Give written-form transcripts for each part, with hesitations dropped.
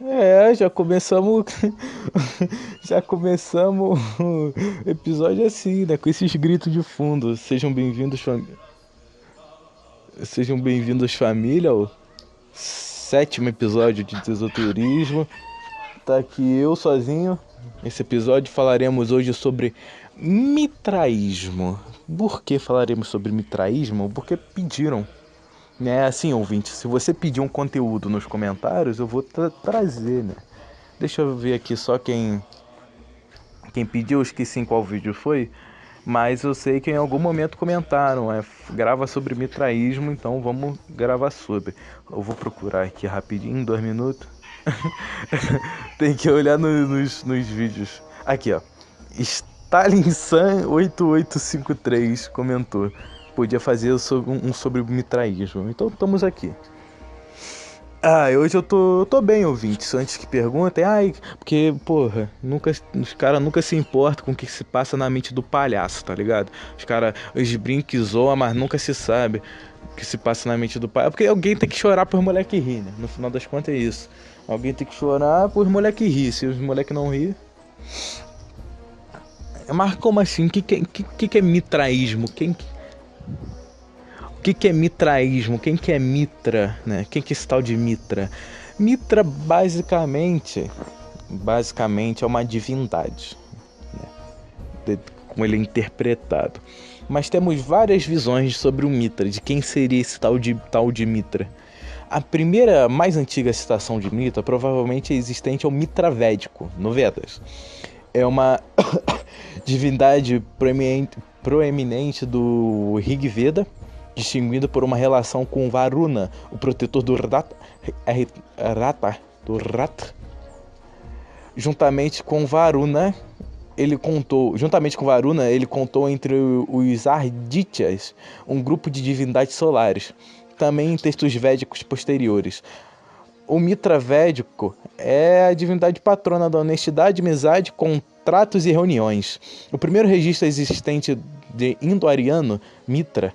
Já começamos. Já começamos o episódio assim, né? Com esses gritos de fundo. Sejam bem-vindos, família, ao sétimo episódio de Desesoterismo. Tá aqui eu sozinho. Nesse episódio falaremos hoje sobre mitraísmo. Por que falaremos sobre mitraísmo? Porque pediram. Né, assim, ouvinte, se você pedir um conteúdo nos comentários, eu vou trazer, né? Deixa eu ver aqui só quem pediu, eu esqueci em qual vídeo foi, mas eu sei que em algum momento comentaram, grava sobre mitraísmo, então vamos gravar sobre. Eu vou procurar aqui rapidinho, em 2 minutos. Tem que olhar nos vídeos. Aqui, ó. Stalin San 8853 comentou. Podia fazer um sobre mitraísmo. Então estamos aqui. Hoje eu tô bem, ouvintes. Antes que perguntem, porque, porra, os caras nunca se importam com o que se passa na mente do palhaço, tá ligado? Os brinques zoam, mas nunca se sabe o que se passa na mente do palhaço. Porque alguém tem que chorar por moleque rir, né? No final das contas é isso. Alguém tem que chorar por moleque rir. Se os moleque não rir. Mas como assim? O que é mitraísmo? O que é mitraísmo? Quem que é Mitra, né? Quem que é esse tal de Mitra? Mitra basicamente é uma divindade, né? Como ele é interpretado. Mas temos várias visões sobre o Mitra, de quem seria esse tal de Mitra. A primeira, mais antiga citação de Mitra, provavelmente é existente, é o Mitra Védico, no Vedas. É uma divindade proeminente do Rig Veda, distinguido por uma relação com Varuna, o protetor do Rata. Juntamente com Varuna, ele contou entre os Ardityas um grupo de divindades solares, também em textos védicos posteriores. O Mitra védico é a divindade patrona da honestidade, amizade, contratos e reuniões. O primeiro registro existente de indo-ariano, Mitra,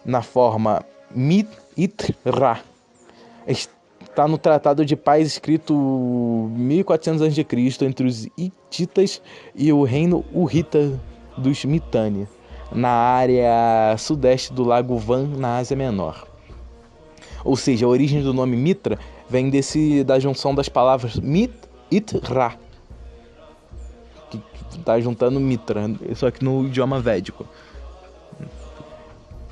na forma Mitra, está no Tratado de Paz escrito 1400 a.C. entre os hititas e o reino Hurrita dos Mitanni, na área sudeste do lago Van, na Ásia Menor. Ou seja, a origem do nome Mitra vem da junção das palavras Mit e Ra, que está juntando Mitra, só que no idioma védico.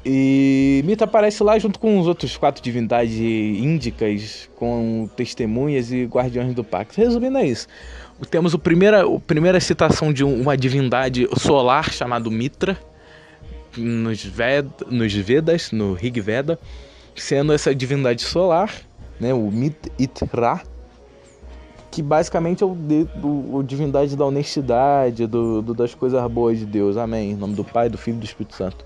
E Mitra aparece lá junto com os outros 4 divindades índicas, com testemunhas e guardiões do pacto. Resumindo, é isso. Temos a primeira citação de uma divindade solar chamada Mitra nos Vedas, no Rig Veda, sendo essa divindade solar, né, o Mit-It-Ra, que basicamente é o divindade da honestidade, das coisas boas de Deus. Amém. Em nome do Pai, do Filho e do Espírito Santo.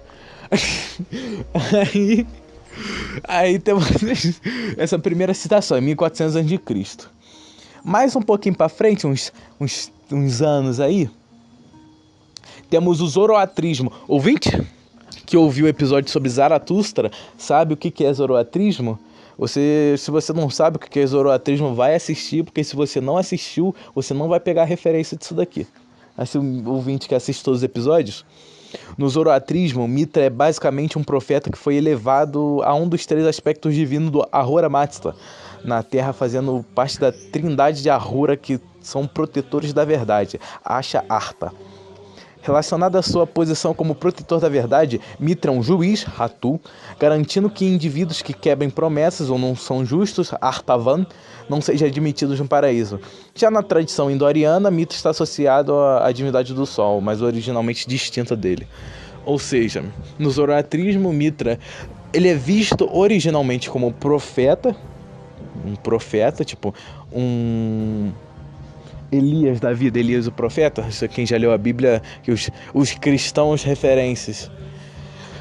Aí temos essa primeira citação, em 1400 a.C. Mais um pouquinho pra frente, uns anos aí, temos o zoroatrismo. Ouvinte que ouviu o episódio sobre Zaratustra sabe o que é zoroatrismo? Se você não sabe o que é zoroatrismo, vai assistir, porque se você não assistiu, você não vai pegar a referência disso daqui. Assim, o ouvinte que assiste todos os episódios. No zoroatrismo, Mitra é basicamente um profeta que foi elevado a um dos 3 aspectos divinos do Ahura Mazda na Terra, fazendo parte da trindade de Ahura, que são protetores da verdade, Asha Arta. Relacionado à sua posição como protetor da verdade, Mitra é um juiz, Ratu, garantindo que indivíduos que quebrem promessas ou não são justos, Artavan, não sejam admitidos no paraíso. Já na tradição indo-ariana, Mitra está associado à divindade do Sol, mas originalmente distinta dele. Ou seja, no zoroatrismo, Mitra ele é visto originalmente como um profeta, tipo um Elias da vida, Elias o profeta. Quem já leu a Bíblia, que os cristãos referências,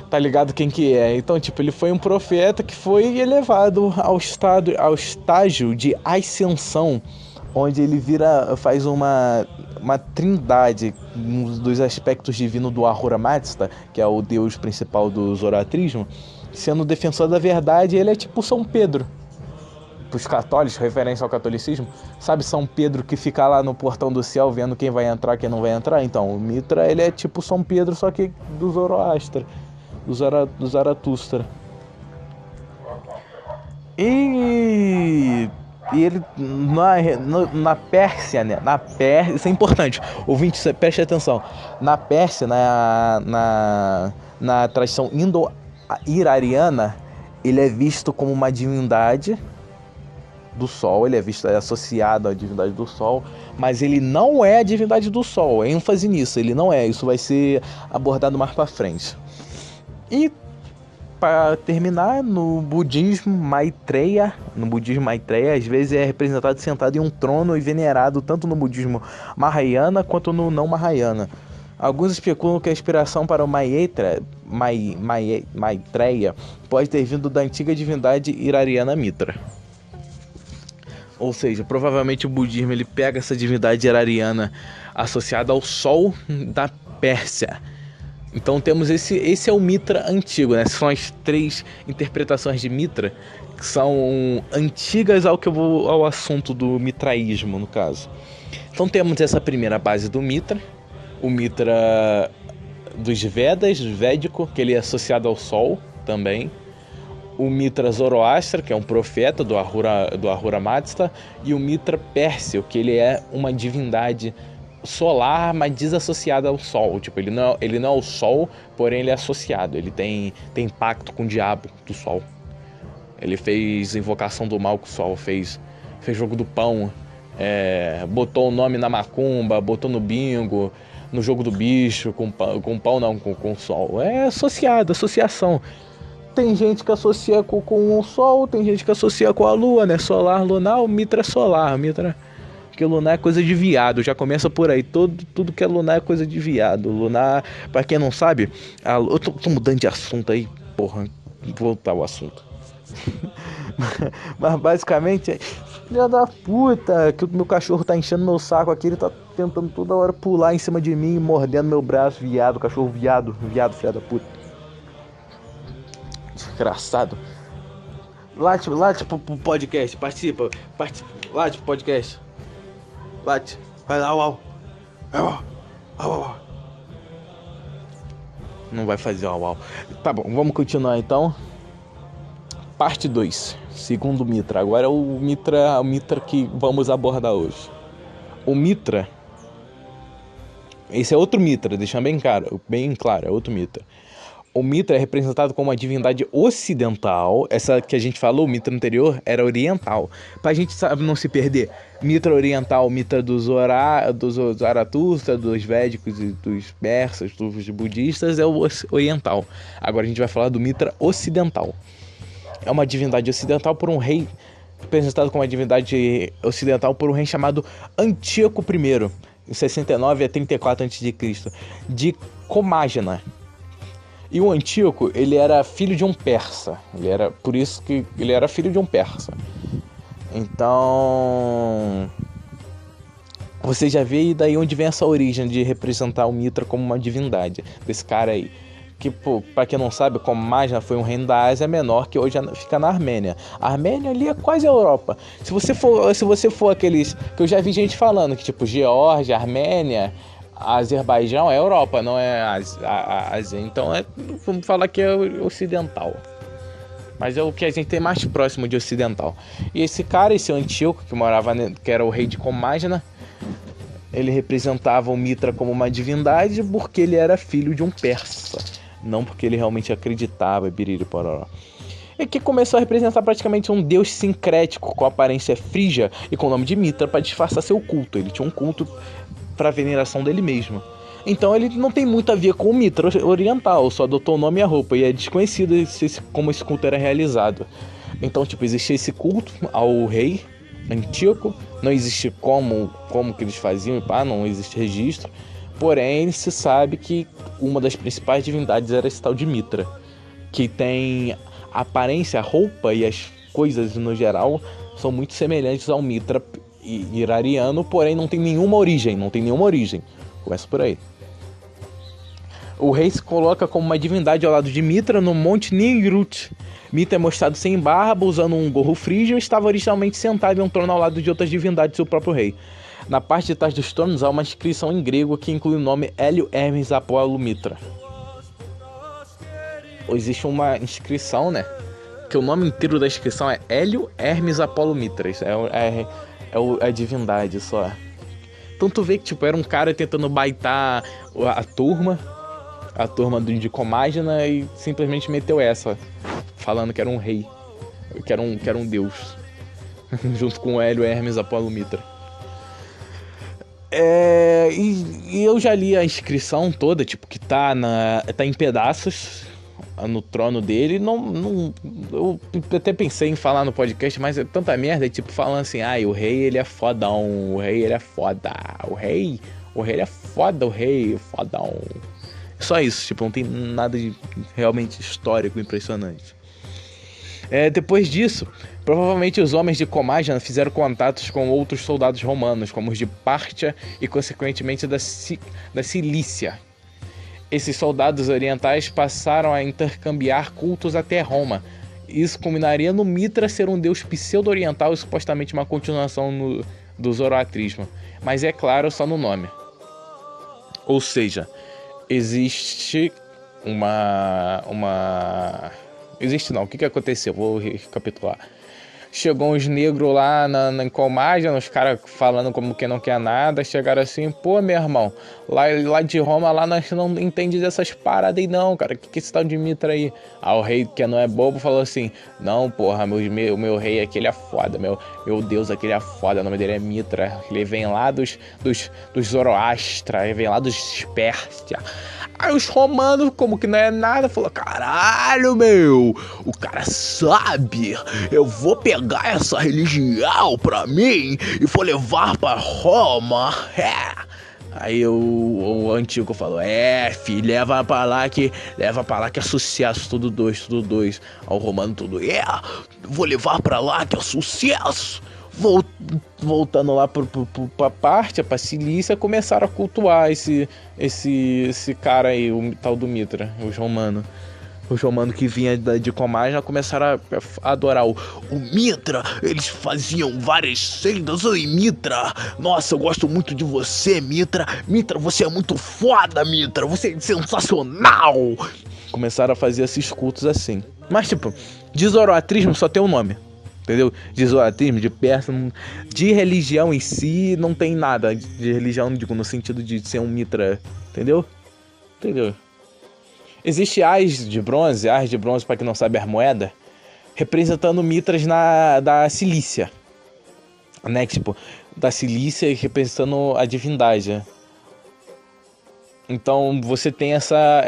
tá ligado quem que é. Então, tipo, ele foi um profeta que foi elevado ao estágio de ascensão, onde ele faz uma trindade, um dos aspectos divinos do Ahura Mazda, que é o deus principal do zoroatrismo, sendo o defensor da verdade. Ele é tipo São Pedro, os católicos, referência ao catolicismo, sabe São Pedro que fica lá no portão do céu vendo quem vai entrar, quem não vai entrar? Então, o Mitra, ele é tipo São Pedro, só que do Zoroastra, do Zaratustra. E ele, na Pérsia, né? Isso é importante, ouvinte, preste atenção. Na Pérsia, na tradição indo-iraniana, ele é visto como uma divindade do Sol, ele é visto associado à divindade do Sol, mas ele não é a divindade do Sol, ênfase nisso, ele não é, isso vai ser abordado mais para frente. E para terminar, no budismo Maitreya, às vezes é representado sentado em um trono e venerado tanto no budismo Mahayana quanto no não Mahayana. Alguns especulam que a inspiração para o Maitreya pode ter vindo da antiga divindade iraniana Mitra. Ou seja, provavelmente o budismo ele pega essa divindade iraniana associada ao sol da Pérsia. Então temos esse é o Mitra antigo, né? Essas são as 3 interpretações de Mitra que são antigas ao assunto do mitraísmo, no caso. Então temos essa primeira base do Mitra, o Mitra dos Vedas, védico, que ele é associado ao sol também. O Mitra Zoroastra, que é um profeta do Ahura Mazda, e o Mitra Pérsio, que ele é uma divindade solar, mas desassociada ao sol. Tipo, ele não é o sol, porém ele é associado. Ele tem pacto com o diabo do sol. Ele fez invocação do mal com o sol, fez jogo do pão, botou o nome na macumba, botou no bingo, no jogo do bicho, com pão não, com o sol. É associação. Tem gente que associa com o sol, tem gente que associa com a lua, né? Solar, lunar, o Mitra é solar. Porque lunar é coisa de viado, já começa por aí. Tudo que é lunar é coisa de viado. Lunar, pra quem não sabe, eu tô mudando de assunto aí, porra, vou voltar ao assunto. Mas basicamente, filha da puta, que o meu cachorro tá enchendo meu saco aqui, ele tá tentando toda hora pular em cima de mim, mordendo meu braço, viado, cachorro viado, filha da puta. Desgraçado. Late pro podcast, participa, late pro podcast. Late, vai lá, au. Não vai fazer au. Tá bom, vamos continuar então. Parte 2, segundo Mitra. Agora é o Mitra que vamos abordar hoje. O Mitra, esse é outro Mitra, deixando bem claro, é outro Mitra. O Mitra é representado como uma divindade ocidental. Essa que a gente falou, o Mitra anterior, era oriental. Pra gente não se perder, Mitra oriental, Mitra do Zaratustra, dos védicos e dos persas, dos budistas, é o oriental. Agora a gente vai falar do Mitra ocidental. É uma divindade ocidental por um rei, representado como uma divindade ocidental por um rei chamado Antíoco I, em 69 a 34 a.C., de Comágena. E o Antíoco, ele era filho de um persa. Por isso que ele era filho de um persa. Então, você já vê daí onde vem essa origem de representar o Mitra como uma divindade, desse cara aí. Que, pô, pra quem não sabe, Comágena foi um reino da Ásia Menor que hoje fica na Armênia. A Armênia ali é quase a Europa. Se você for aqueles que eu já vi gente falando, que tipo Geórgia, Armênia, Azerbaijão é Europa, não é Ásia. Então vamos falar que é ocidental. Mas é o que a gente tem mais próximo de ocidental. E esse Antíoco, que era o rei de Comágena, ele representava o Mitra como uma divindade porque ele era filho de um persa, não porque ele realmente acreditava, biriripororó. E que começou a representar praticamente um deus sincrético com aparência frígia e com o nome de Mitra para disfarçar seu culto. Ele tinha um culto para a veneração dele mesmo. Então ele não tem muito a ver com o Mitra oriental, só adotou o nome e a roupa, e é desconhecido como esse culto era realizado. Então, tipo, existia esse culto ao rei Antíoco, não existe como que eles faziam, não existe registro, porém se sabe que uma das principais divindades era esse tal de Mitra, que tem a aparência, a roupa e as coisas no geral são muito semelhantes ao Mitra iraniano, porém não tem nenhuma origem, começa por aí. O rei se coloca como uma divindade ao lado de Mitra no Monte Ningrut. Mitra é mostrado sem barba, usando um gorro frígio, e estava originalmente sentado em um trono ao lado de outras divindades e o próprio rei. Na parte de trás dos tronos há uma inscrição em grego que inclui o nome Hélio Hermes Apolo Mitra. Existe uma inscrição, né? Que o nome inteiro da inscrição é Hélio Hermes Apolo Mitra. É a divindade só. Então tu vê que tipo, era um cara tentando baitar a turma de Comágena, e simplesmente meteu essa, falando que era um rei, que era um deus, junto com o Hélio Hermes Apolo Mitra. E eu já li a inscrição toda, tipo, que tá em pedaços no trono dele. Eu até pensei em falar no podcast, mas é tanta merda, tipo, falando assim, o rei ele é fodão, o rei ele é foda, o rei ele é foda, o rei fodão. Só isso, tipo, não tem nada de realmente histórico impressionante. Depois disso, provavelmente os homens de Comágena fizeram contatos com outros soldados romanos, como os de Pártia e, consequentemente, da Cilícia. Esses soldados orientais passaram a intercambiar cultos até Roma. Isso culminaria no Mitra ser um deus pseudo-oriental e supostamente uma continuação do zoroatrismo. Mas é claro, só no nome. Ou seja, existe Existe não. O que aconteceu? Vou recapitular. Chegou uns negros lá na Comágena, os caras falando como que não quer nada. Chegaram assim, pô, meu irmão, lá de Roma, lá nós não entendemos dessas paradas aí não, cara. Que esse tal de Mitra aí? O rei, que não é bobo, falou assim, não, porra, o meu rei aqui, ele é foda, meu deus aqui, ele é foda, o nome dele é Mitra. Ele vem lá dos Zoroastra, ele vem lá dos Pérsia. Aí os romanos, como que não é nada, falou, caralho, meu, o cara sabe, eu vou pegar essa religião pra mim e vou levar pra Roma, Aí o antigo falou, filho, leva pra lá que é sucesso, tudo dois. Aí o romano tudo, vou levar pra lá que é sucesso. Voltando lá pra Pártia, pra Cilícia, começaram a cultuar esse cara aí, o tal do Mitra, os romanos. Os romanos que vinham de Comágena começaram a adorar o Mitra. Eles faziam várias sendas. Oi, Mitra, nossa, eu gosto muito de você, Mitra. Mitra, você é muito foda, Mitra, você é sensacional. Começaram a fazer esses cultos assim. Mas tipo, de zoroatrismo só tem um nome, entendeu? De zoroatrismo, de persa, de religião em si não tem nada. De religião, digo, no sentido de ser um Mitra, entendeu? Existe ás de bronze, para quem não sabe, as moedas, representando Mitras da Cilícia, né? Tipo, da Cilícia representando a divindade. Então você tem essa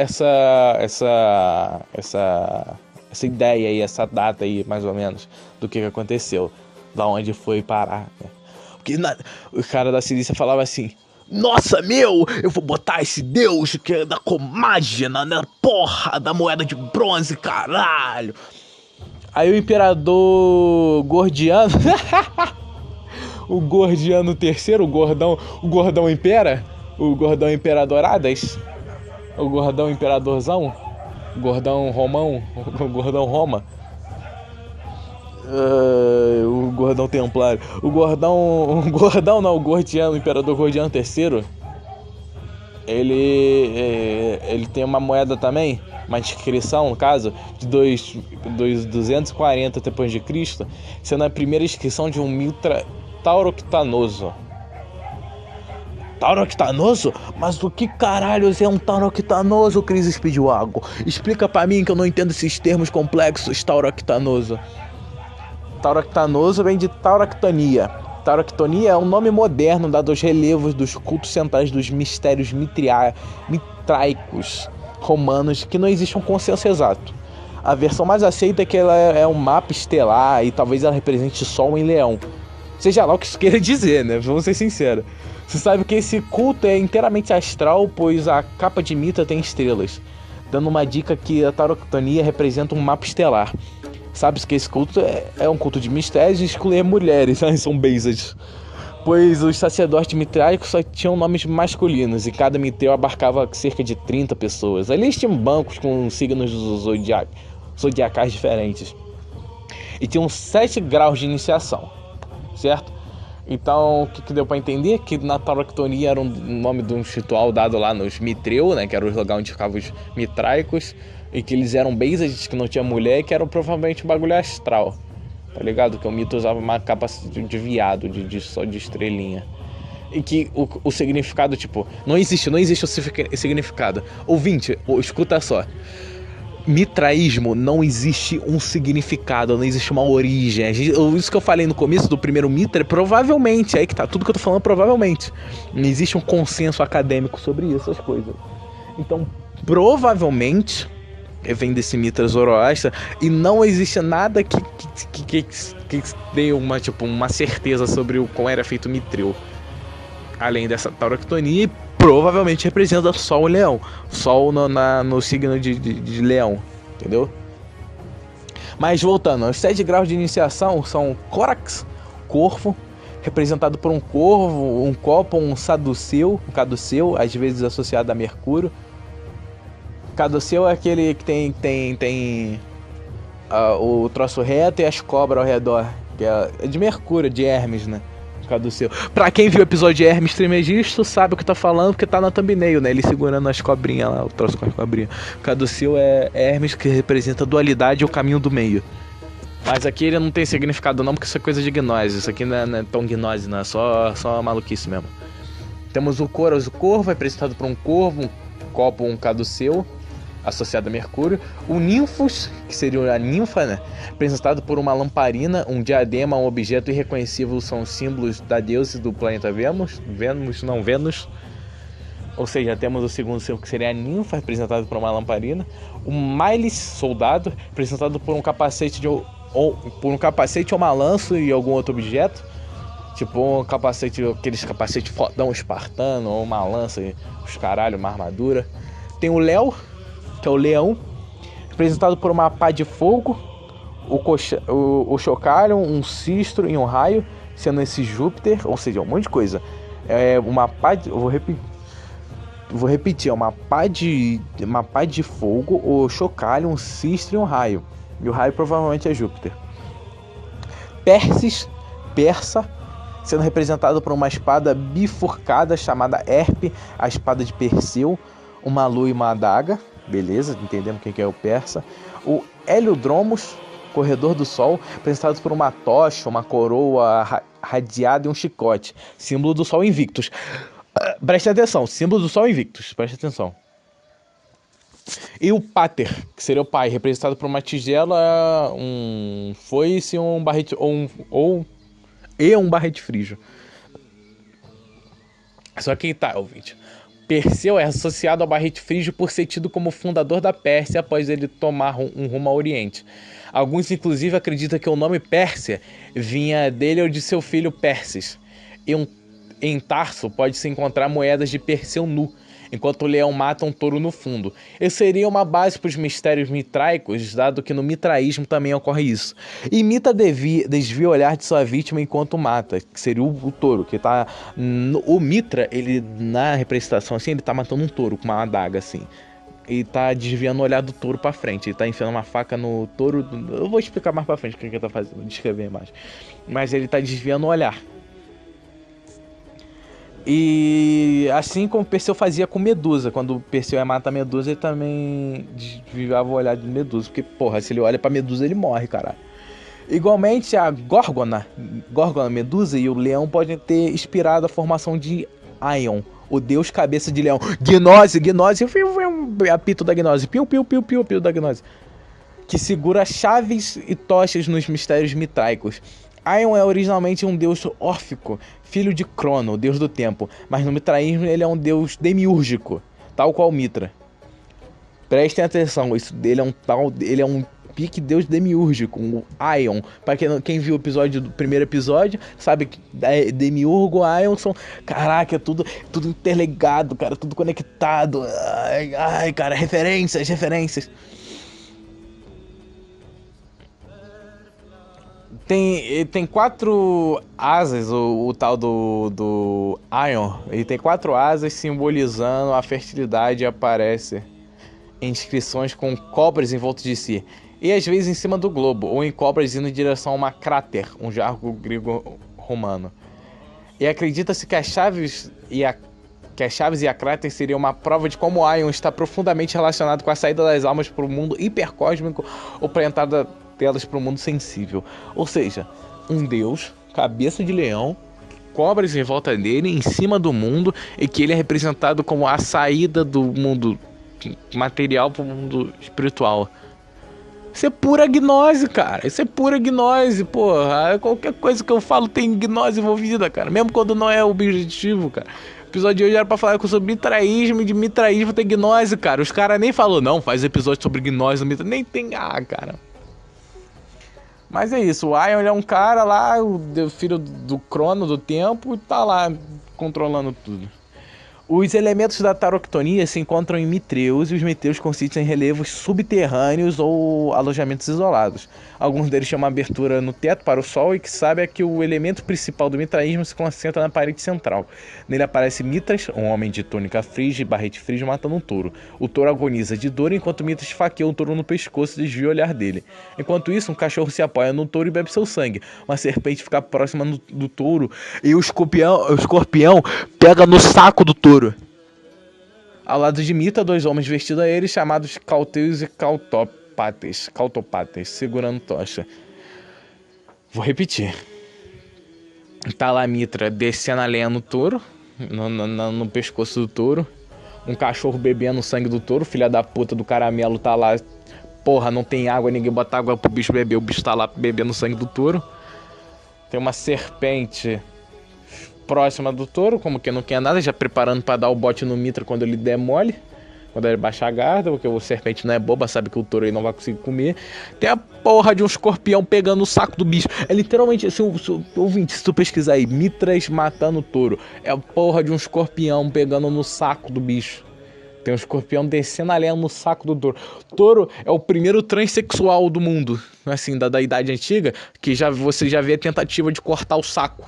ideia aí, essa data aí, mais ou menos, do que aconteceu, da onde foi parar, né? Porque o cara da Cilícia falava assim, nossa, meu, eu vou botar esse deus que é da Comágena, né? Porra, da moeda de bronze, caralho. Aí o imperador Gordiano, o Gordiano III, o gordão impera, o gordão imperadoradas, o gordão imperatorzão, o gordão romão, o gordão Roma, o gordão templário, o Gordiano, o imperador Gordiano III, ele tem uma moeda também, uma inscrição, no caso, de 240 depois de Cristo, sendo a primeira inscrição de um Mitra tauroctanoso. Tauroctanoso? Mas o que caralhos é um tauroctanoso, Cris Speedwagon? Explica pra mim que eu não entendo esses termos complexos, tauroctanoso. Tauroctanoso vem de tauroctonia. Tauroctonia é um nome moderno dado aos relevos dos cultos centrais dos mistérios mitraicos romanos, que não existe um consenso exato. A versão mais aceita é que ela é um mapa estelar e talvez ela represente Sol em Leão. Seja lá o que isso queira dizer, né? Vamos ser sinceros. Você sabe que esse culto é inteiramente astral, pois a capa de Mitra tem estrelas, dando uma dica que a tauroctonia representa um mapa estelar. Sabe-se que esse culto é um culto de mistérios e excluir mulheres, são based. pois os sacerdotes mitraicos só tinham nomes masculinos e cada mitreu abarcava cerca de 30 pessoas. Ali eles tinham bancos com signos zodiacais diferentes e tinham 7 graus de iniciação, certo? Então, o que deu pra entender? Que na tauroctonia era um nome de um ritual dado lá nos mitreu, né? Que era o lugar onde ficavam os mitraicos, e que eles eram bêsages, que não tinha mulher, que era provavelmente um bagulho astral. Tá ligado? Que o mito usava uma capa de viado, só de estrelinha. E que o significado, tipo, não existe o significado. Ouvinte, escuta só. Mitraísmo não existe um significado, não existe uma origem. Isso que eu falei no começo do primeiro mitra, provavelmente, aí que tá tudo que eu tô falando, provavelmente. Não existe um consenso acadêmico sobre isso, essas coisas. Então, provavelmente, vem desse mitra zoroastra e não existe nada que dê uma certeza sobre como era feito o mitreu. Além dessa tauroctonia, provavelmente representa Sol e Leão. Sol no signo de Leão, entendeu? Mas voltando, os 7 graus de iniciação são Corax, corvo, representado por um corvo, um copo, um caduceu, às vezes associado a Mercúrio. Caduceu é aquele que tem o troço reto e as cobras ao redor, que é de Mercúrio, de Hermes, né? Caduceu. Pra quem viu o episódio de Hermes Trismegisto, sabe o que tá falando, porque tá na thumbnail, né? Ele segurando as cobrinhas lá, o troço com as cobrinhas. Caduceu é Hermes, que representa a dualidade e o caminho do meio. Mas aqui ele não tem significado não, porque isso é coisa de gnose. Isso aqui não é tão gnose, não. É só maluquice mesmo. Temos o corvo, representado por um corvo, um copo, um caduceu, associado a Mercúrio. O ninfos, que seria a ninfa, né? Representado por uma lamparina, um diadema, um objeto irreconhecível, são símbolos da deusa do planeta Vênus. Vênus. Ou seja, temos o segundo símbolo, que seria a ninfa, representado por uma lamparina. O Miles, soldado, representado por um capacete ou uma lança e algum outro objeto. Tipo um capacete, aqueles capacetes fodão espartano, ou uma lança e os caralho, uma armadura. Tem o Léo, que é o leão, representado por uma pá de fogo, o chocalho, um cistro e um raio, sendo esse Júpiter, ou seja, um monte de coisa. É uma pá de, vou repetir, é uma pá de fogo, o chocalho, um cistro e um raio. E o raio provavelmente é Júpiter. Persa, sendo representado por uma espada bifurcada chamada Herpe, a espada de Perseu, uma lua e uma adaga. Beleza, entendemos quem que é o persa. O Heliodromos, corredor do sol, representado por uma tocha, uma coroa radiada e um chicote, símbolo do sol Invictus. Preste atenção, símbolo do sol Invictus, preste atenção. E o Pater, que seria o pai, representado por uma tigela, um foice, um barrete um barrete frígio. Só que tá, ouvinte. Perseu é associado ao barrete frígio por ser tido como fundador da Pérsia após ele tomar um rumo ao Oriente. Alguns, inclusive, acreditam que o nome Pérsia vinha dele ou de seu filho Perses. Em Tarso pode-se encontrar moedas de Perseu nu, enquanto o leão mata um touro no fundo. Isso seria uma base para os mistérios mitraicos, dado que no mitraísmo também ocorre isso. E Mitra desvia o olhar de sua vítima enquanto mata, que seria o touro, que tá... O Mitra, ele, na representação assim, ele tá matando um touro com uma adaga, assim. E tá desviando o olhar do touro pra frente. Ele tá enfiando uma faca no touro... Eu vou explicar mais pra frente o que ele tá fazendo, descrever mais. Mas ele tá desviando o olhar. E assim como Perseu fazia com Medusa. Quando Perseu ia matar Medusa, ele também desviava o olhar de Medusa. Porque, porra, se ele olha pra Medusa, ele morre, caralho. Igualmente, a Górgona Medusa e o leão podem ter inspirado a formação de Aion, o deus cabeça de leão. Gnose, apito da Gnose. Piu da Gnose. Que segura chaves e tochas nos mistérios mitraicos. Aion é originalmente um deus órfico, filho de Crono, o deus do tempo, mas no mitraísmo ele é um deus demiúrgico, tal qual Mitra. Prestem atenção, ele é um pique deus demiúrgico, um Aion. Para quem viu o primeiro episódio, sabe que demiurgo, Aion são, caraca, é tudo interligado, cara, tudo conectado. Ai, cara, referências. Tem 4 asas, o tal do Ion. Ele tem 4 asas simbolizando a fertilidade, e aparece em inscrições com cobras em volta de si. E às vezes em cima do globo, ou em cobras indo em direção a uma cráter, um jargo grego-romano. E acredita-se que as chaves e a cráter seriam uma prova de como o Ion está profundamente relacionado com a saída das almas para o mundo hipercósmico ou para a entrada delas para o mundo sensível. Ou seja, um deus, cabeça de leão, cobras em volta dele, em cima do mundo, e que ele é representado como a saída do mundo material para o mundo espiritual. Isso é pura gnose, cara. Isso é pura gnose, porra. Qualquer coisa que eu falo tem gnose envolvida, cara. Mesmo quando não é o objetivo, cara. O episódio de hoje era pra falar sobre mitraísmo, e de mitraísmo tem gnose, cara. Os caras nem falou não, faz episódio sobre gnose, nem tem, cara. Mas é isso, o Ion é um cara lá, o filho do Crono, do tempo, e tá lá controlando tudo. Os elementos da taroctonia se encontram em Mitreus, e os Mitreus consistem em relevos subterrâneos ou alojamentos isolados. Alguns deles têm uma abertura no teto para o sol, e que sabe é que o elemento principal do mitraísmo se concentra na parede central. Nele aparece Mitras, um homem de túnica frígia e barrete frígio, matando um touro. O touro agoniza de dor enquanto Mitras esfaqueia o touro no pescoço e desvia o olhar dele. Enquanto isso, um cachorro se apoia no touro e bebe seu sangue. Uma serpente fica próxima do touro e o escorpião pega no saco do touro. Ao lado de Mitra, 2 homens vestidos a ele, chamados Cauteus e Cautopates, segurando tocha. Vou repetir. Tá lá Mitra descendo a lenha no touro, no pescoço do touro. Um cachorro bebendo o sangue do touro, filha da puta do caramelo tá lá. Porra, não tem água, ninguém bota água pro bicho beber, o bicho tá lá bebendo o sangue do touro. Tem uma serpente próxima do touro, como que não quer nada, já preparando pra dar o bote no Mitra quando ele der mole, quando ele baixar a guarda, porque o serpente não é boba, sabe que o touro aí não vai conseguir comer. Tem a porra de um escorpião pegando o saco do bicho. É literalmente, ouvinte, se tu pesquisar aí, Mitras matando o touro, é a porra de um escorpião pegando no saco do bicho. Tem um escorpião descendo a lenha no saco do touro. Touro é o primeiro transexual do mundo, assim, da idade antiga, que você já vê a tentativa de cortar o saco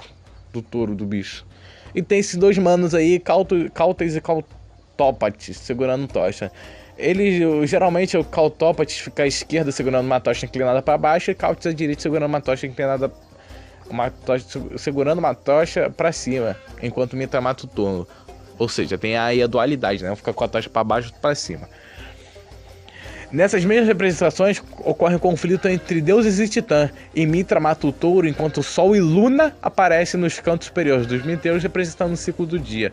do touro, do bicho. E tem esses 2 manos aí, Cauteus e Cautópates, segurando tocha. Geralmente o Cautópates fica à esquerda segurando uma tocha inclinada para baixo, e Cauteus à direita segurando uma tocha inclinada, segurando uma tocha para cima, enquanto o Mitra mata o touro. Ou seja, tem aí a dualidade, né? Um fica com a tocha para baixo e para cima. Nessas mesmas representações ocorre um conflito entre deuses e titã, e Mitra mata o touro enquanto Sol e Luna aparecem nos cantos superiores dos Mitreus, representando o ciclo do dia.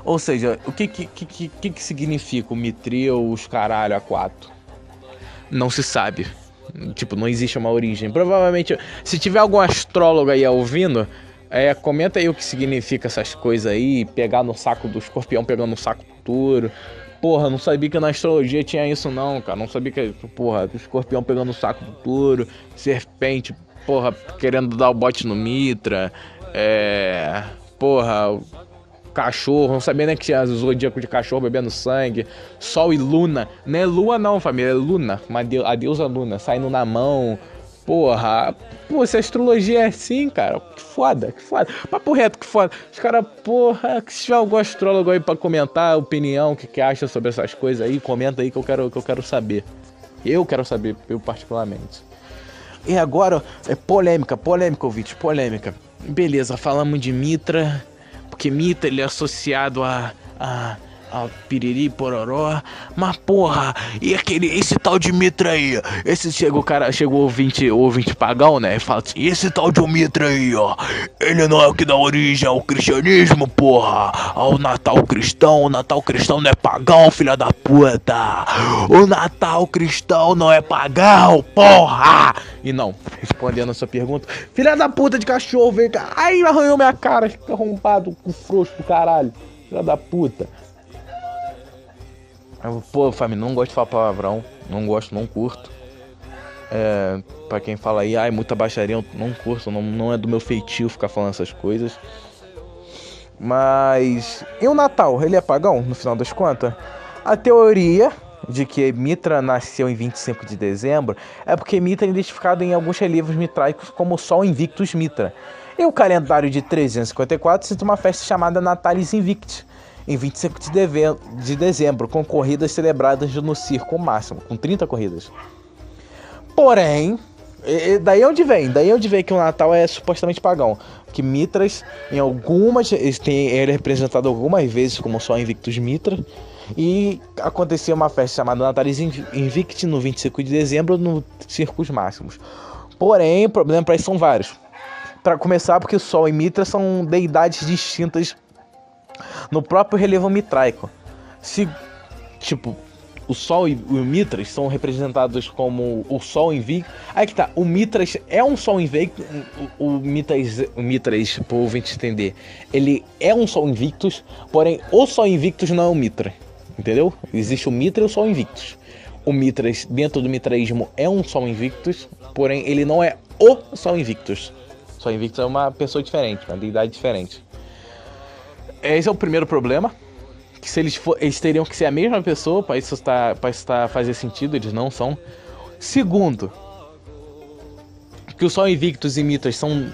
Ou seja, o que significa o Mitreus caralho A4? Não se sabe. Tipo, não existe uma origem. Provavelmente, se tiver algum astrólogo aí ouvindo, comenta aí o que significa essas coisas aí, pegar no saco do escorpião, pegando no saco do touro. Porra, não sabia que na astrologia tinha isso não, cara. Não sabia que, porra, o escorpião pegando o saco do touro, serpente, porra, querendo dar o bote no Mitra, porra, cachorro, não sabia nem que tinha zodíaco de cachorro bebendo sangue, Sol e Luna. Não é Lua não, família, é Luna, a deusa Luna, saindo na mão. Porra, se a astrologia é assim, cara, que foda. Papo reto, que foda. Os caras, porra, se tiver algum astrólogo aí pra comentar a opinião, o que acha sobre essas coisas aí, comenta aí que eu quero saber. Eu quero saber, eu particularmente. E agora, polêmica, ouvinte, polêmica. Beleza, falamos de Mitra, porque Mitra ele é associado a piriri, pororó, mas porra, e esse tal de Mitra aí, chegou o ouvinte pagão, né, e fala assim, esse tal de Mitra aí, ó, ele não é o que dá origem ao cristianismo, porra, ao Natal cristão não é pagão, filha da puta, o Natal cristão não é pagão, porra, e não, respondendo a sua pergunta, filha da puta de cachorro, vem cá, ai, arranhou minha cara, fica arrombado, com frouxo do caralho, filha da puta. Pô, família, não gosto de falar palavrão. Não gosto, não curto. Pra quem fala aí, muita baixaria, eu não curto, não é do meu feitio ficar falando essas coisas. Mas... E o Natal, ele é pagão, no final das contas? A teoria de que Mitra nasceu em 25 de dezembro é porque Mitra é identificado em alguns relevos mitraicos como Sol Invictus Mitra. E o calendário de 354 cita uma festa chamada Natalis Invicti, em 25 de dezembro, com corridas celebradas no Circo Máximo, com 30 corridas. Porém, daí onde vem que o Natal é supostamente pagão. Que Mitras, em algumas, ele é representado algumas vezes como Sol Invictus Mitra. E acontecia uma festa chamada Natalis Invicti no 25 de dezembro no Circos Máximos. Porém, o problema para isso são vários. Para começar, porque Sol e Mitra são deidades distintas no próprio relevo mitraico. O Sol e o Mitras são representados como o Sol Invictus. Aí que tá, o Mitras é um Sol Invictus. O Mitras, por ouvinte entender, ele é um Sol Invictus, porém o Sol Invictus não é o Mitra. Entendeu? Existe o Mitra e o Sol Invictus. O Mitras, dentro do mitraísmo, é um Sol Invictus, porém ele não é o Sol Invictus. O Sol Invictus é uma pessoa diferente, uma deidade diferente. Esse é o primeiro problema. Que se eles teriam que ser a mesma pessoa para isso fazer sentido, eles não são. Segundo, que o Sol Invictus e Mitras são...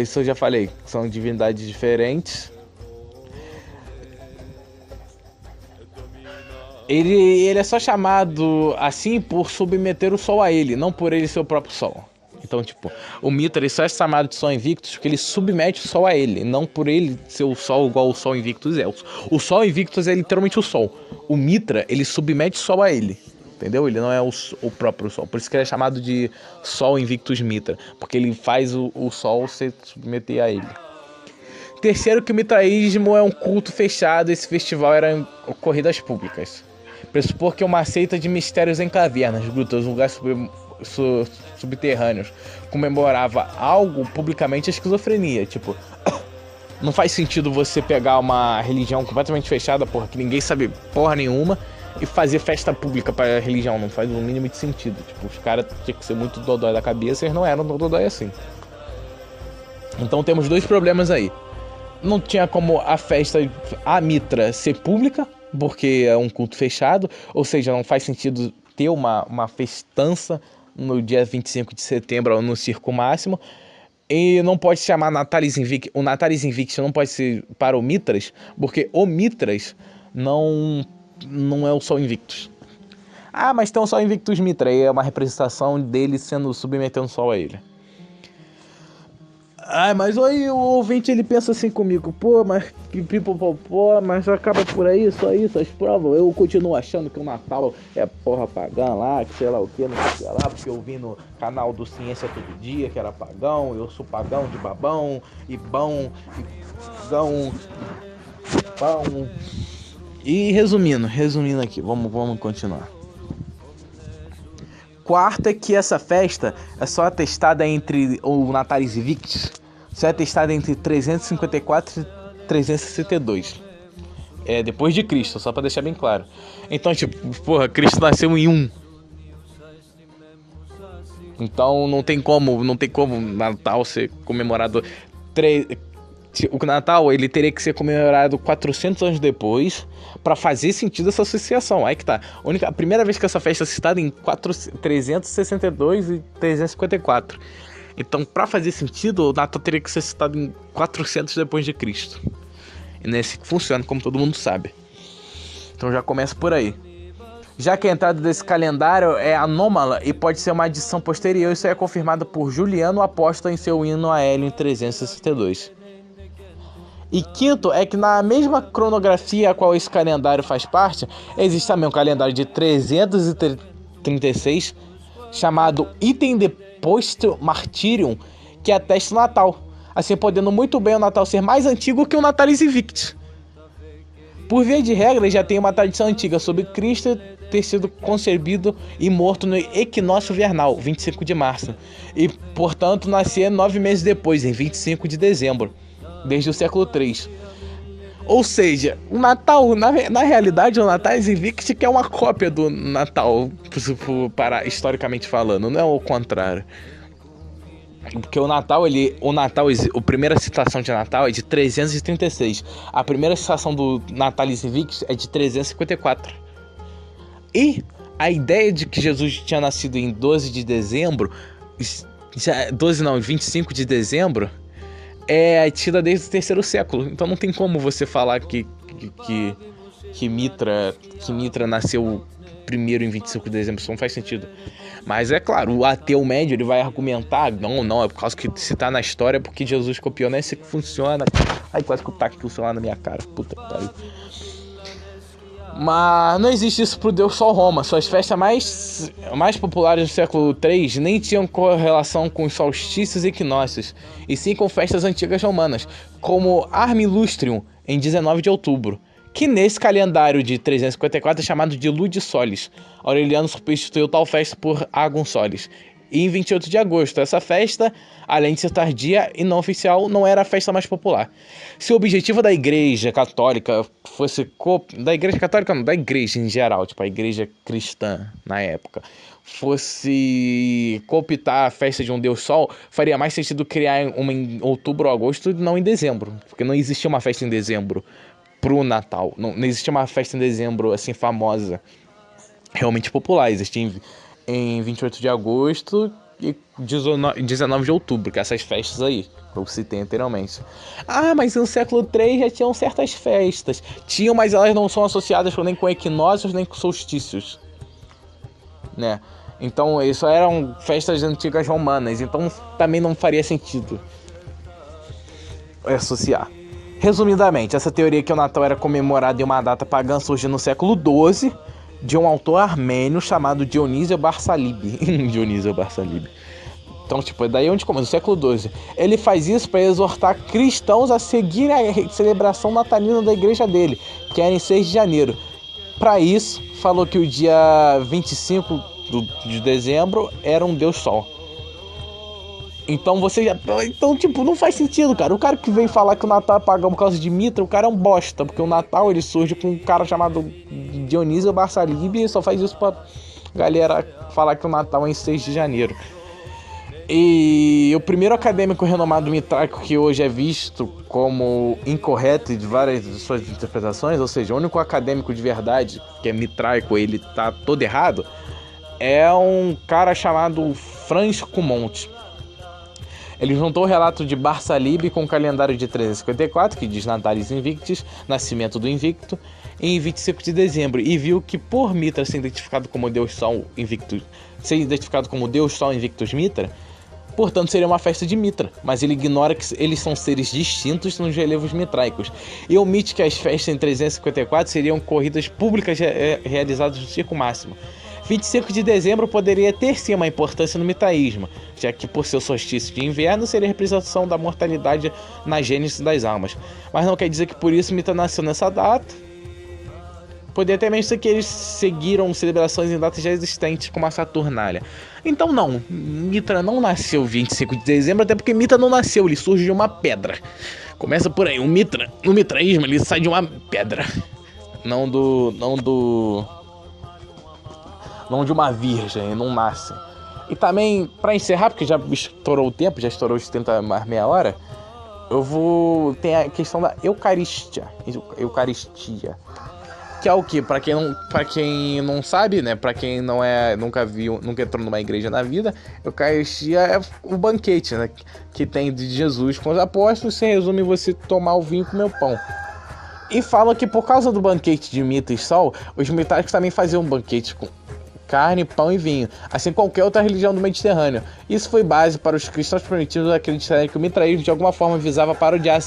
isso eu já falei, são divindades diferentes. Ele é só chamado assim por submeter o Sol a ele, não por ele ser o próprio Sol. Então, o Mitra ele só é chamado de Sol Invictus porque ele submete o Sol a ele, não por ele ser o Sol igual o Sol Invictus é. O Sol Invictus é literalmente o Sol. O Mitra, ele submete o Sol a ele, entendeu? Ele não é o próprio Sol. Por isso que ele é chamado de Sol Invictus Mitra, porque ele faz o Sol se submeter a ele. Terceiro, que o mitraísmo é um culto fechado. Esse festival era em corridas públicas. Pressupor que é uma seita de mistérios em cavernas, grutas, lugares subterrâneos, comemorava algo publicamente a esquizofrenia. Não faz sentido você pegar uma religião completamente fechada, que ninguém sabe porra nenhuma, e fazer festa pública para a religião. Não faz o mínimo de sentido. Os caras tinham que ser muito dodói da cabeça, eles não eram dodói assim. Então temos dois problemas aí. Não tinha como a festa, a Mitra, ser pública, porque é um culto fechado, ou seja, não faz sentido ter uma festança no dia 25 de setembro no Circo Máximo, e não pode chamar Natalis Invicti. O Natalis Invicti não pode ser para o Mitras, porque o Mitras não é o Sol Invictus. Mas tem o Sol Invictus Mitra, e é uma representação dele submetendo o Sol a ele. Mas aí o ouvinte ele pensa assim comigo, mas acaba por aí, só isso, as provas. Eu continuo achando que o Natal é porra pagã lá, que sei lá o que, não sei lá, porque eu vi no canal do Ciência Todo Dia que era pagão, eu sou pagão de babão, e bão, e gão, pão. E resumindo aqui, vamos continuar. Quarto é que essa festa é só atestada entre o Natalis Invictus, só é atestada entre 354 e 362. Depois de Cristo, só pra deixar bem claro. Então, Cristo nasceu em 1. Então não tem como Natal ser comemorado. O Natal ele teria que ser comemorado 400 anos depois para fazer sentido essa associação. Aí que tá. A primeira vez que essa festa é citada em 362 e 354. Então, para fazer sentido, o Natal teria que ser citado em 400 depois de Cristo. E não é assim que funciona, como todo mundo sabe. Então já começa por aí. Já que a entrada desse calendário é anômala e pode ser uma adição posterior, isso é confirmado por Juliano Apóstolo em seu hino a Hélio em 362. E quinto é que na mesma cronografia a qual esse calendário faz parte, existe também um calendário de 336 chamado Item de Post Martyrium, que atesta o Natal, assim podendo muito bem o Natal ser mais antigo que o Natalis Invicti. Por via de regra, já tem uma tradição antiga sobre Cristo ter sido concebido e morto no equinócio vernal, 25 de março, e portanto nascer 9 meses depois, em 25 de dezembro. Desde o século III. Ou seja, o Natal, na realidade, o Natalis Invicti que é uma cópia do Natal, historicamente falando, não é o contrário. Porque a primeira citação de Natal é de 336. A primeira citação do Natalis Invicti é de 354. E a ideia de que Jesus tinha nascido em 12 de dezembro, 12 não, 25 de dezembro, é tida desde o terceiro século. Então não tem como você falar que Mitra nasceu primeiro em 25 de dezembro, isso não faz sentido. Mas é claro, o ateu médio ele vai argumentar, não, é por causa que se tá na história, porque Jesus copiou, não é assim que funciona. Ai, quase que o taco o celular na minha cara, puta que pariu. Mas não existe isso pro Deus Sol Roma. Suas festas mais populares do século III nem tinham correlação com os solstícios e equinócios, e sim com festas antigas romanas, como Armilustrium, em 19 de outubro, que nesse calendário de 354 é chamado de Ludi Solis. Aureliano substituiu tal festa por Agum Solis. E em 28 de agosto, essa festa, além de ser tardia e não oficial, não era a festa mais popular. Se o objetivo da Igreja Católica fosse... Da Igreja Católica não, da Igreja em geral, tipo a Igreja Cristã na época, fosse cooptar a festa de um Deus Sol, faria mais sentido criar uma em outubro ou agosto e não em dezembro. Porque não existia uma festa em dezembro pro Natal. Não existia uma festa em dezembro, assim, famosa, realmente popular. Existia em 28 de agosto e 19 de outubro, que é essas festas aí, que eu citei anteriormente. Ah, mas no século III já tinham certas festas. Tinham, mas elas não são associadas nem com equinócios, nem com solstícios, né? Então, isso eram festas antigas romanas, então também não faria sentido associar. Resumidamente, essa teoria que o Natal era comemorado em uma data pagã surgiu no século XII, de um autor armênio chamado Dionísio Barsalib. Dionísio Barsalib. Então, tipo, é daí onde começa, no século XII. Ele faz isso para exortar cristãos a seguir a celebração natalina da igreja dele, que era em 6 de janeiro. Para isso, falou que o dia 25 de dezembro era um Deus Sol. Então você já... Então, tipo, não faz sentido, cara. O cara que vem falar que o Natal é pagão por causa de Mitra, o cara é um bosta. Porque o Natal, ele surge com um cara chamado Dionísio Barsalib e só faz isso pra galera falar que o Natal é em 6 de janeiro. E o primeiro acadêmico renomado mitraico que hoje é visto como incorreto de várias de suas interpretações, ou seja, o único acadêmico de verdade que é mitraico, ele tá todo errado, é um cara chamado Franz Cumont. Ele juntou o relato de Barsalib com o calendário de 354, que diz Natalis Invictus, nascimento do Invicto, em 25 de dezembro, e viu que por Mitra ser identificado como Deus Sol Invictus, Mitra, portanto seria uma festa de Mitra, mas ele ignora que eles são seres distintos nos relevos mitraicos, e omite que as festas em 354 seriam corridas públicas realizadas no circo máximo. 25 de dezembro poderia ter sim uma importância no mitraísmo, já que por seu solstício de inverno seria a representação da mortalidade na gênese das almas. Mas não quer dizer que por isso Mitra nasceu nessa data. Poderia até mesmo ser que eles seguiram celebrações em datas já existentes, como a Saturnália. Então não, Mitra não nasceu 25 de dezembro, até porque Mitra não nasceu, ele surge de uma pedra. Começa por aí, no mitraísmo ele sai de uma pedra, não de uma virgem, não nasce. E também, pra encerrar, porque já estourou o tempo, já estourou os 30 mais meia hora, tem a questão da Eucaristia, que é o que? Pra quem não sabe, né? Pra quem nunca entrou numa igreja na vida, Eucaristia é o banquete, né? Que tem de Jesus com os apóstolos, se resume em você tomar o vinho e comer o pão. E falam que por causa do banquete de Mitra e Sol, os mitraicos também faziam um banquete com carne, pão e vinho, assim como qualquer outra religião do Mediterrâneo. Isso foi base para os cristãos primitivos acreditarem que o mitraísmo de alguma forma visava parodiar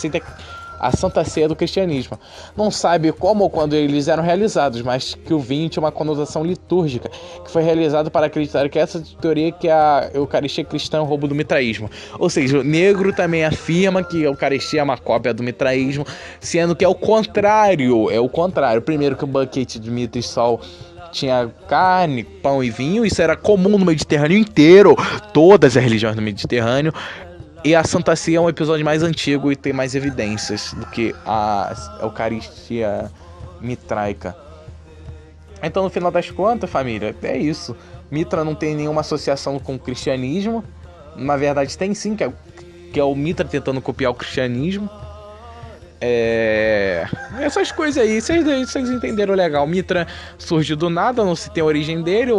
a Santa Ceia do cristianismo. Não sabe como ou quando eles eram realizados, mas que o vinho tinha uma conotação litúrgica, que foi realizado para acreditar que essa teoria que a Eucaristia cristã é um roubo do mitraísmo. Ou seja, o negro também afirma que a Eucaristia é uma cópia do mitraísmo, sendo que é o contrário. Primeiro que o banquete de Mitra e Sol tinha carne, pão e vinho, isso era comum no Mediterrâneo inteiro, todas as religiões do Mediterrâneo. E a Santa Ceia é um episódio mais antigo e tem mais evidências do que a Eucaristia mitraica. Então, no final das contas, família, é isso. Mitra não tem nenhuma associação com o cristianismo. Na verdade, tem sim, que é o Mitra tentando copiar o cristianismo. Essas coisas aí, vocês entenderam legal. Mitra surge do nada, não se tem a origem dele.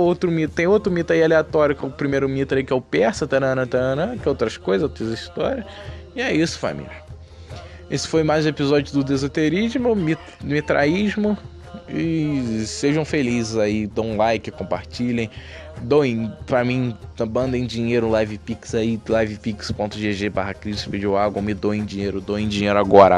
Tem outro mito aí aleatório, que é o primeiro mito aí, que é o persa, tarana, tarana, que é outras coisas, outras histórias. E é isso, família. Esse foi mais um episódio do Desoterismo, Mitraísmo. E sejam felizes aí, dão um like, compartilhem. Doem pra mim, mandem dinheiro, LivePix aí, livepix.gg/CrisVideoAgon, me doem dinheiro agora.